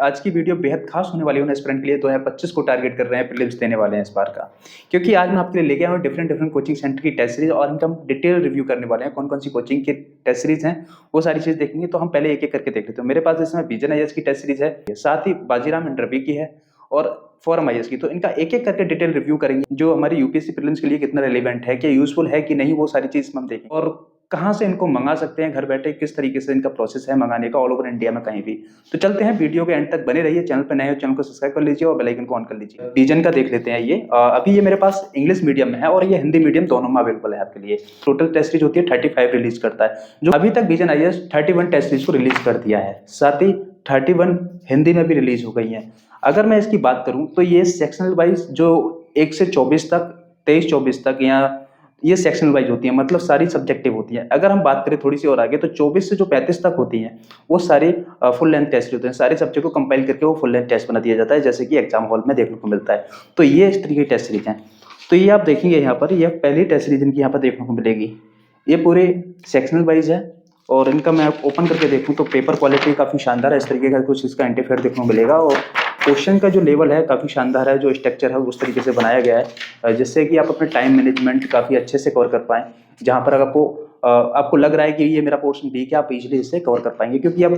आज की वीडियो बेहद खास होने वाली है उन एस्पिरेंट के लिए 2025 को टारगेट कर रहे हैं, प्रीलिम्स देने वाले हैं इस बार का। क्योंकि आज मैं आपके लिए लेके आया हूँ डिफरेंट कोचिंग सेंटर की टेस्ट सीरीज और इनका हम डिटेल रिव्यू करने वाले हैं। कौन कौन सी कोचिंग की टेस्ट सीरीज हैं वो सारी चीज देखेंगे। तो हम पहले एक एक करके देख लेते हैं। मेरे पास इसमें विजन आईएएस की टेस्ट सीरीज है, साथ ही बाजीराम इंटरव्यू की है और फॉरम आईएएस की। तो इनका एक एक करके डिटेल रिव्यू करेंगे, जो हमारी यूपीएससी प्रीलिम्स के लिए कितना रेलिवेंट है, क्या यूजफुल है कि नहीं, वो सारी चीज हम देखेंगे। और कहाँ से इनको मंगा सकते हैं घर बैठे, किस तरीके से इनका प्रोसेस है मंगाने का ऑल ओवर इंडिया में कहीं भी। तो चलते हैं, वीडियो के एंड तक बने रहिए। चैनल पर नए हो चैनल को सब्सक्राइब कर लीजिए और बेल आइकन को ऑन कर लीजिए। विजन का देख लेते हैं। ये अभी ये मेरे पास इंग्लिश मीडियम में है और ये हिंदी मीडियम दोनों में अवेलेबल है आपके लिए। टोटल टेस्ट सीरीज होती है 35 रिलीज करता है, जो अभी तक विजन आईएएस 31 टेस्ट सीरीज को रिलीज कर दिया है, साथ ही 31 हिंदी में भी रिलीज हो गई है। अगर मैं इसकी बात करूं तो ये सेक्शनल वाइज जो 1 से 24 तक, 23-24 तक, या ये सेक्शनल वाइज होती है, मतलब सारी सब्जेक्टिव होती है। अगर हम बात करें थोड़ी सी और आगे तो 24 से जो 35 तक होती हैं वो सारे फुल लेंथ टेस्ट होते हैं। सारे सब्जेक्ट को कंपाइल करके वो फुल लेंथ टेस्ट बना दिया जाता है, जैसे कि एग्जाम हॉल में देखने को मिलता है। तो ये इस तरीके की टेस्ट सीरीज है। तो ये आप देखेंगे यहाँ पर, यह पहली टेस्ट सीरीज इनकी यहाँ पर देखने को मिलेगी। ये पूरे सेक्शनल वाइज है और इनका मैं ओपन करके देखूँ तो पेपर क्वालिटी काफ़ी शानदार है। इस तरीके का कुछ इसका एंटीफेयर देखने को मिलेगा और क्वेश्चन का जो लेवल है काफ़ी शानदार है। जो स्ट्रक्चर है उस तरीके से बनाया गया है जिससे कि आप अपने टाइम मैनेजमेंट काफ़ी अच्छे से कवर कर पाएँ। जहाँ पर अगर आपको लग रहा है कि ये मेरा पोर्शन वीक है, आप इजीली इससे कवर कर पाएंगे। क्योंकि अब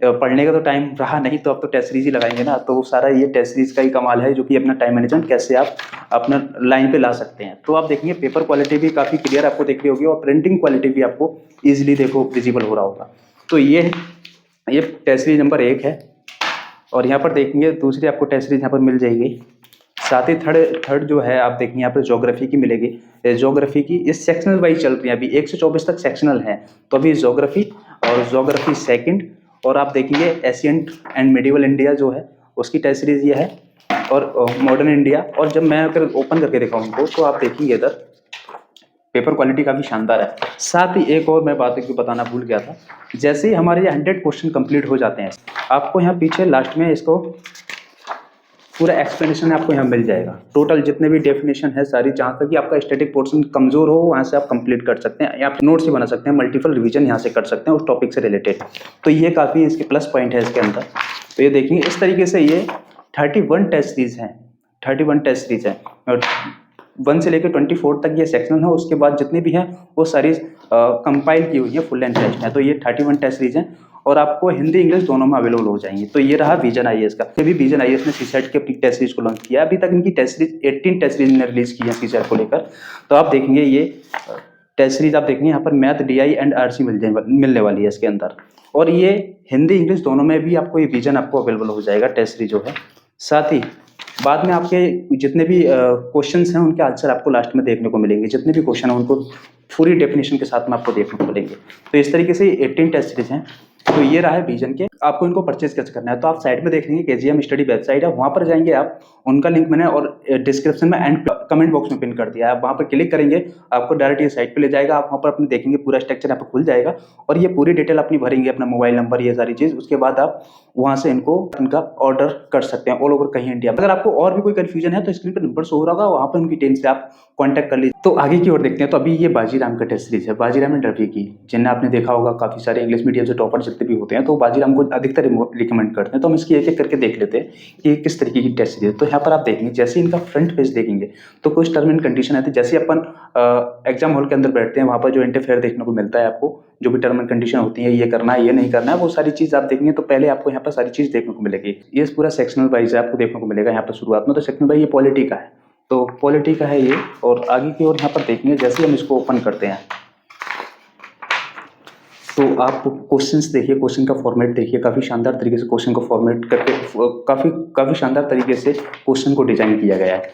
पढ़ने का तो टाइम रहा नहीं, तो अब तो टेस्ट सीरीज ही लगाएंगे ना। तो सारा ये टेस्ट सीरीज का ही कमाल है, जो कि अपना टाइम मैनेजमेंट कैसे आप अपना लाइन पे ला सकते हैं। तो आप देखेंगे पेपर क्वालिटी भी काफ़ी क्लियर आपको दिख रही होगी और प्रिंटिंग क्वालिटी भी आपको ईजिली देखो विजिबल हो रहा होगा। तो ये टेस्ट सीरीज नंबर 1 है। और यहाँ पर देखेंगे दूसरी आपको टेस्ट सीरीज यहाँ पर मिल जाएगी। साथ ही थर्ड जो है आप देखेंगे यहाँ पर ज्योग्राफी की मिलेगी। ज्योग्राफी की इस सेक्शनल वाइज चल रही है, अभी 1 से 24 तक सेक्शनल है। तो अभी ज्योग्राफी और ज्योग्राफी सेकंड, और आप देखेंगे एशियंट एंड मिडिवल इंडिया जो है उसकी टेस्ट सीरीज ये है, और मॉडर्न इंडिया। और जब मैं अगर ओपन करके देखा उनको तो आप देखेंगे इधर पेपर क्वालिटी काफ़ी शानदार है। साथ ही एक और मैं बात बताना भूल गया था, जैसे ही हमारे ये 100 क्वेश्चन कंप्लीट हो जाते हैं, आपको यहाँ पीछे लास्ट में इसको पूरा एक्सप्लेनेशन आपको यहाँ मिल जाएगा। टोटल जितने भी डेफिनेशन है सारी, जहाँ तक कि आपका स्टैटिक पोर्शन कमजोर हो वहाँ से आप कंप्लीट कर सकते हैं, या आप नोट्स ही बना सकते हैं, मल्टीपल रिवीजन यहाँ से कर सकते हैं उस टॉपिक से रिलेटेड। तो ये काफ़ी इसके प्लस पॉइंट है इसके अंदर। तो ये देखिए इस तरीके से ये 31 टेस्ट सीरीज हैं, 31 टेस्ट सीरीज है। 1 से लेकर 24 तक ये सेक्शनल है। उसके बाद जितनी भी हैं वो सारी कंपाइल की हुई है, फुल लेंथ टेस्ट है। तो ये 31 टेस्ट सीरीज हैं और आपको हिंदी इंग्लिश दोनों में अवेलेबल हो जाएंगी। तो ये रहा विजन आईएएस का। ये भी विजन आईएएस ने सीसेट की अपनी टेस्ट सीरीज को लॉन्च किया। अभी तक इनकी टेस्ट सीरीज 18 टेस्ट सीरीज ने रिलीज की है सीसेट को लेकर। तो आप देखेंगे ये टेस्ट सीरीज आप देखेंगे यहाँ पर मैथ, डीआई एंड आरसी मिलने वाली है इसके अंदर। और ये हिंदी इंग्लिश दोनों में भी आपको ये विजन आपको अवेलेबल हो जाएगा टेस्ट सीरीज जो है। साथ ही बाद में आपके जितने भी क्वेश्चंस हैं उनके आंसर आपको लास्ट में देखने को मिलेंगे। जितने भी क्वेश्चन हैं उनको पूरी डेफिनेशन के साथ में आपको देखने को मिलेंगे। तो इस तरीके से 18 टेस्ट सीरीज हैं। तो ये रहा है विजन के। आपको इनको परचेज कैसे करना है, तो आप साइड में देख लेंगे केजीएम स्टडी वेबसाइट है, वहाँ पर जाएंगे आप। उनका लिंक मैंने और डिस्क्रिप्शन में एंड कमेंट बॉक्स में पिन कर दिया है। आप वहाँ पर क्लिक करेंगे, आपको डायरेक्ट ये साइट पे ले जाएगा। आप वहाँ पर अपने देखेंगे पूरा स्ट्रक्चर यहाँ पर खुल जाएगा और ये पूरी डिटेल अपनी भरेंगे, अपना मोबाइल नंबर, ये सारी चीज़। उसके बाद आप वहाँ से इनका ऑर्डर कर सकते हैं ऑल ओवर कहीं इंडिया में। अगर आपको और भी कोई कन्फ्यूजन है तो स्क्रीन पर नंबर शो हो रहा होगा, वहाँ पर उनकी टीम से आप कॉन्टैक्ट कर लीजिए। तो आगे की ओर देखते हैं। तो अभी ये बाजीराम का टेस्ट सीरीज है, बाजीराम इंटरव्यू की, जिन्हें आपने देखा होगा काफ़ी सारे इंग्लिश मीडियम से टॉपर जितने भी होते हैं तो बाजीराम को अधिकतर रिकमेंड करते हैं। तो हम इसकी एक एक करके देख लेते हैं कि किस तरीके की टेस्ट सीरीज है। तो यहाँ पर आप देखेंगे जैसे इनका फ्रंट पेज देखेंगे तो कुछ टर्म एंड कंडीशन आती है। जैसे अपन एग्जाम हॉल के अंदर बैठते हैं, वहाँ पर जो इंटरफेयर देखने को मिलता है आपको, जो भी टर्म एंड कंडीशन होती है, ये करना है, ये नहीं करना है, वो सारी चीज़ आप देखेंगे। तो पहले आपको यहाँ पर सारी चीज़ देखने को मिलेगी। ये पूरा सेक्शनल वाइज आपको देखने को मिलेगा यहाँ पर शुरुआत में। तो सेक्शनल वाइज ये पॉलिटी का है, तो पॉलिटी का है ये। और आगे की ओर यहाँ पर देखेंगे जैसे हम इसको ओपन करते हैं तो आप क्वेश्चंस देखिए, क्वेश्चन का फॉर्मेट देखिए, काफ़ी शानदार तरीके से क्वेश्चन को फॉर्मेट करके काफ़ी शानदार तरीके से क्वेश्चन को डिजाइन किया गया है।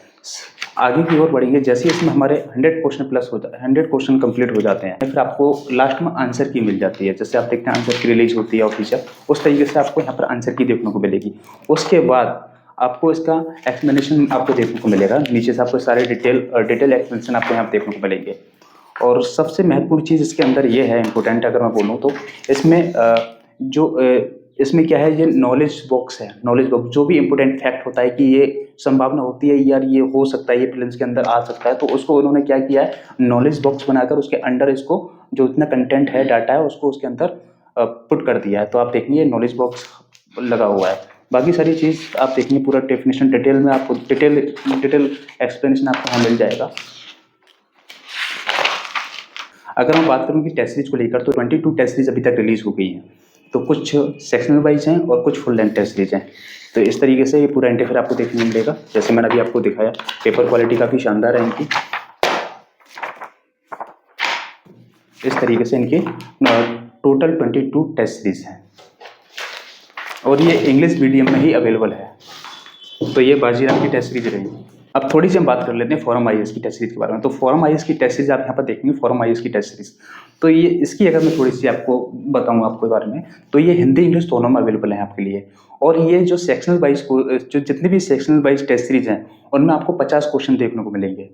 आगे की ओर बढ़ेंगे जैसे इसमें हमारे 100 क्वेश्चन प्लस होता है, 100 क्वेश्चन कंप्लीट हो जाते हैं, फिर आपको लास्ट में आंसर की मिल जाती है। जैसे आप देखते हैं आंसर की रिलीज होती है ऑफिशियल, उस तरीके से आपको यहाँ पर आंसर की देखने को मिलेगी। उसके बाद आपको इसका एक्सप्लेनेशन आपको देखने को मिलेगा। नीचे से आपको सारे डिटेल एक्सप्लेनेशन आपको यहाँ देखने को मिलेंगे। और सबसे महत्वपूर्ण चीज़ इसके अंदर ये है, इम्पोर्टेंट अगर मैं बोलूँ तो, इसमें क्या है, ये नॉलेज बॉक्स है। नॉलेज बॉक्स जो भी इंपॉर्टेंट फैक्ट होता है कि ये संभावना होती है यार ये हो सकता है, ये प्रीलिम्स के अंदर आ सकता है, तो उसको उन्होंने क्या किया है, नॉलेज बॉक्स बनाकर उसके अंडर इसको जो इतना कंटेंट है, डाटा है, उसको उसके अंदर पुट कर दिया है। तो आप देखिए नॉलेज बॉक्स लगा हुआ है। बाकी सारी चीज़ आप देखेंगे पूरा डेफिनेशन डिटेल में आपको डिटेल एक्सप्लेनेशन आपको यहाँ मिल जाएगा। अगर मैं बात करूँ कि टेस्ट सीरीज को लेकर, तो 22 टेस्ट सीरीज अभी तक रिलीज़ हो गई हैं। तो कुछ सेक्शनल वाइज हैं और कुछ फुल लेंथ टेस्ट सीरीज हैं। तो इस तरीके से ये पूरा इंटरफेयर आपको देखने को मिलेगा। जैसे मैंने अभी आपको दिखाया, पेपर क्वालिटी काफ़ी शानदार है इनकी। इस तरीके से इनके टोटल 22 टेस्ट सीरीज हैं और ये इंग्लिश मीडियम में ही अवेलेबल है। तो ये बाजीराव की टेस्ट सीरीज रही। अब थोड़ी सी हम बात कर लेते हैं फॉरम आईएएस की टेस्ट सीरीज के बारे में। तो फॉरम आईएएस की टेस्ट सीरीज आप यहाँ पर देखेंगे, फॉरम आईएएस की टेस्ट सीरीज। तो ये इसकी अगर मैं थोड़ी सी आपको बताऊँ आपके बारे में, तो ये हिंदी इंग्लिश दोनों में अवेलेबल है आपके लिए। और ये जो सेक्शनल वाइज जो जितनी भी सेक्शनल वाइज टेस्ट सीरीज हैं उनमें आपको 50 क्वेश्चन देखने को मिलेंगे।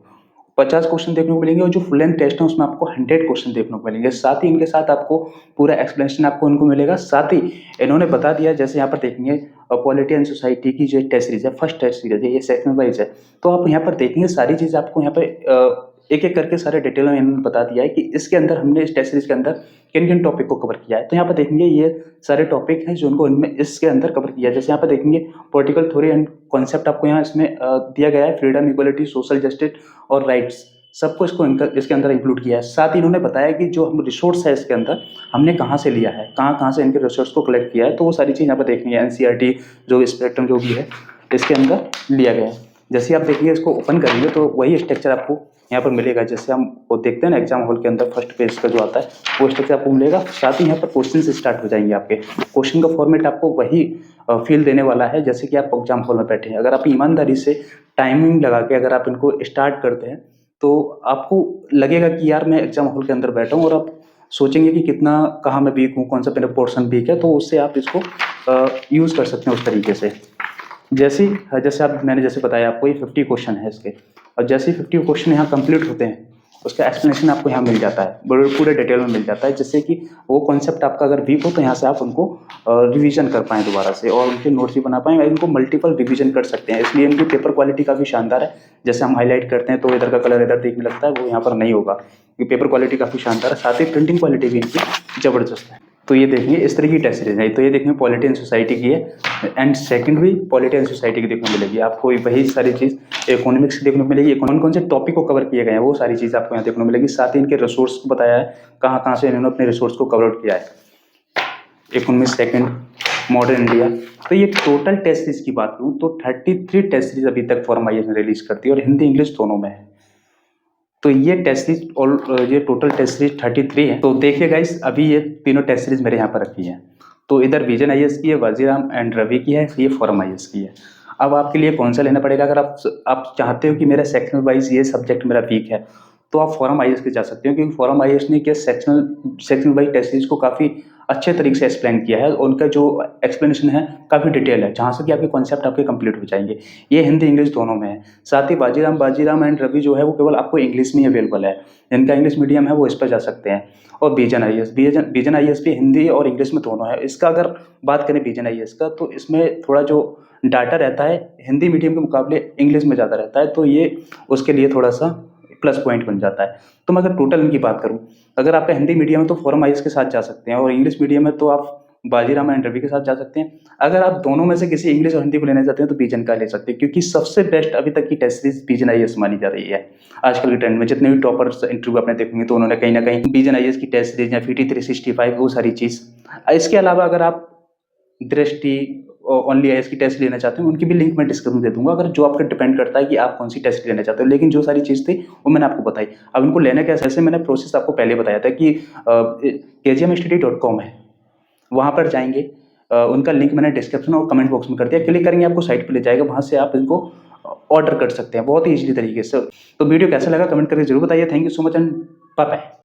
50 क्वेश्चन देखने को मिलेंगे और जो फुल लेंथ टेस्ट है उसमें आपको 100 क्वेश्चन देखने को मिलेंगे। साथ ही इनके साथ आपको पूरा एक्सप्लेनेशन आपको उनको मिलेगा। साथ ही इन्होंने बता दिया, जैसे यहाँ पर देखेंगे पॉलिटी एंड सोसाइटी की जो टेस्ट सीरीज है, फर्स्ट टेस्ट सीरीज है, ये सेक्शन वाइज है। तो आप यहाँ पर देखेंगे सारी चीज़ आपको यहाँ पर एक एक करके सारे डिटेल में इन्होंने बता दिया है कि इसके अंदर हमने इस टेस्ट सीरीज के अंदर किन किन टॉपिक को कवर किया है। तो यहाँ पर देखेंगे ये सारे टॉपिक हैं जो उनको इनमें इसके अंदर कवर किया है। जैसे यहाँ पर देखेंगे पॉलिटिकल थ्योरी एंड कॉन्सेप्ट आपको यहाँ इसमें दिया गया है, फ्रीडम, इक्वलिटी, सोशल जस्टिस और राइट्स, सबको इसके अंदर इंक्लूड किया है। साथ ही इन्होंने बताया कि जो हम रिसोर्स है इसके अंदर हमने कहाँ से लिया है, कहाँ से इनके रिसोर्स को कलेक्ट किया है। तो वो सारी चीज़ यहाँ पर देखनी है। एनसीईआरटी जो स्पेक्ट्रम जो भी है इसके अंदर लिया गया है। जैसे आप देखेंगे इसको ओपन करेंगे तो वही स्ट्रक्चर आपको यहाँ पर मिलेगा। जैसे हम वो देखते हैं ना एग्जाम हॉल के अंदर फर्स्ट पेज का जो आता है वो स्ट्रक्चर आपको मिलेगा। साथ ही यहाँ पर क्वेश्चन से स्टार्ट हो जाएंगे आपके। क्वेश्चन का फॉर्मेट आपको वही फील देने वाला है जैसे कि आप एग्जाम हॉल में बैठे हैं। अगर आप ईमानदारी से टाइमिंग लगा के अगर आप इनको स्टार्ट करते हैं तो आपको लगेगा कि यार मैं एग्जाम हॉल के अंदर बैठा हूँ, और आप सोचेंगे कि कितना कहाँ मैं वीक हूँ, कौन सा मेरा पोर्शन वीक है। तो उससे आप इसको यूज़ कर सकते हैं उस तरीके से। जैसे आप मैंने जैसे बताया आपको ये 50 क्वेश्चन है इसके, और जैसे ही 50 क्वेश्चन यहाँ कंप्लीट होते हैं उसका एक्सप्लेनेशन आपको यहाँ मिल जाता है, पूरे डिटेल में मिल जाता है। जिससे कि वो कॉन्सेप्ट आपका अगर वीक हो तो यहाँ से आप उनको रिवीजन कर पाएँ दोबारा से, और उनके नोट्स भी बना पाएँ, इनको मल्टीपल रिवीजन कर सकते हैं। इसलिए इनकी पेपर क्वालिटी काफ़ी शानदार है। जैसे हम हाईलाइट करते हैं तो इधर का कलर इधर देखने लगता है, वो यहाँ पर नहीं होगा, क्योंकि पेपर क्वालिटी काफ़ी शानदार है। साथ ही प्रिंटिंग क्वालिटी भी इनकी ज़बरदस्त है। तो ये देखेंगे इस तरह की टेस्ट सीरीज है। तो ये देखेंगे पॉलिटी एंड सोसाइटी की है, एंड सेकंड भी पॉलिटी एंड सोसाइटी की देखने को मिलेगी आपको। वही सारी चीज़ इकोनॉमिक्स की देखने को मिलेगी, कौन कौन से टॉपिक को कवर किए गए हैं वो सारी चीज़ आपको यहाँ देखने को मिलेगी। साथ ही इनके रिसोर्स को बताया है, कहाँ से इन्होंने अपने रिसोर्स को कवर आउट किया है। Economics second, modern India. तो ये टोटल टेस्ट सीरीज की बात करूँ तो 33 टेस्ट सीरीज अभी तक फॉरम आईएएस ने रिलीज करती है, और हिंदी इंग्लिश दोनों में है। तो ये टेस्ट सीरीज और ये टोटल टेस्ट सीरीज 33 है। तो देखिए गाइस, अभी ये तीनों टेस्ट सीरीज मेरे यहाँ पर रखी है। तो इधर विजन आईएएस की है, वजीराम एंड रवि की है, ये फॉरम आईएएस की है। अब आपके लिए कौन सा लेना पड़ेगा? अगर आप चाहते हो कि मेरा सेक्शनल वाइज ये सब्जेक्ट मेरा वीक है तो आप फॉरम आईएएस के जा सकते हो, क्योंकि फॉरम आईएएस ने क्या सेक्शनल वाइज टेस्ट सीरीज को काफ़ी अच्छे तरीके से एक्सप्लेन किया है। उनका जो एक्सप्लेनेशन है काफ़ी डिटेल है, जहाँ से कि आपके कॉन्सेप्ट आपके कंप्लीट हो जाएंगे। ये हिंदी इंग्लिश दोनों में है। साथ ही बाजीराम एंड रवि जो है वो केवल आपको इंग्लिश में अवेलेबल है। जिनका इंग्लिश मीडियम है वो इस पर जा सकते हैं। और विजन आईएएस भी हिंदी और इंग्लिश में दोनों है। इसका अगर बात करें विजन आईएएस का, तो इसमें थोड़ा जो डाटा रहता है हिंदी मीडियम के मुकाबले इंग्लिश में ज़्यादा रहता है, तो ये उसके लिए थोड़ा सा प्लस पॉइंट बन जाता है। तो मैं अगर टोटल इनकी बात करूं, अगर आपका हिंदी मीडियम है तो फॉरम आईएएस के साथ जा सकते हैं, और इंग्लिश मीडियम है तो आप बाजीराम एंड रवि के साथ जा सकते हैं। अगर आप दोनों में से किसी इंग्लिश और हिंदी को लेना चाहते हैं तो विजन का ले सकते हैं, क्योंकि सबसे बेस्ट अभी तक की टेस्ट सीरीज विजन आईएएस मानी जा रही है। आजकल के ट्रेंड में जितने भी टॉपर्स इंटरव्यू आपने देखेंगे तो उन्होंने कहीं ना कहीं विजन आईएएस की टेस्ट सीरीज या FET 365 वो सारी चीज़। इसके अलावा अगर आप दृष्टि ओनली आईएएस की टेस्ट लेना चाहते हैं, उनकी भी लिंक मैं डिस्क्रिप्शन में दे दूंगा, अगर जो आपका डिपेंड करता है कि आप कौन सी टेस्ट लेना चाहते हो। लेकिन जो सारी चीज़ थी वो मैंने आपको बताई। अब इनको लेना कैसे, जैसे मैंने प्रोसेस आपको पहले बताया था कि kgmstudy.com है, वहाँ पर जाएंगे, उनका लिंक मैंने डिस्क्रिप्शन और कमेंट बॉक्स में कर दिया। क्लिक करेंगे आपको साइट पर ले जाएगा, वहाँ से आप इनको ऑर्डर कर सकते हैं बहुत ही ईजिली तरीके से। तो वीडियो कैसा लगा कमेंट करके जरूर बताइए। Thank you so much and bye bye.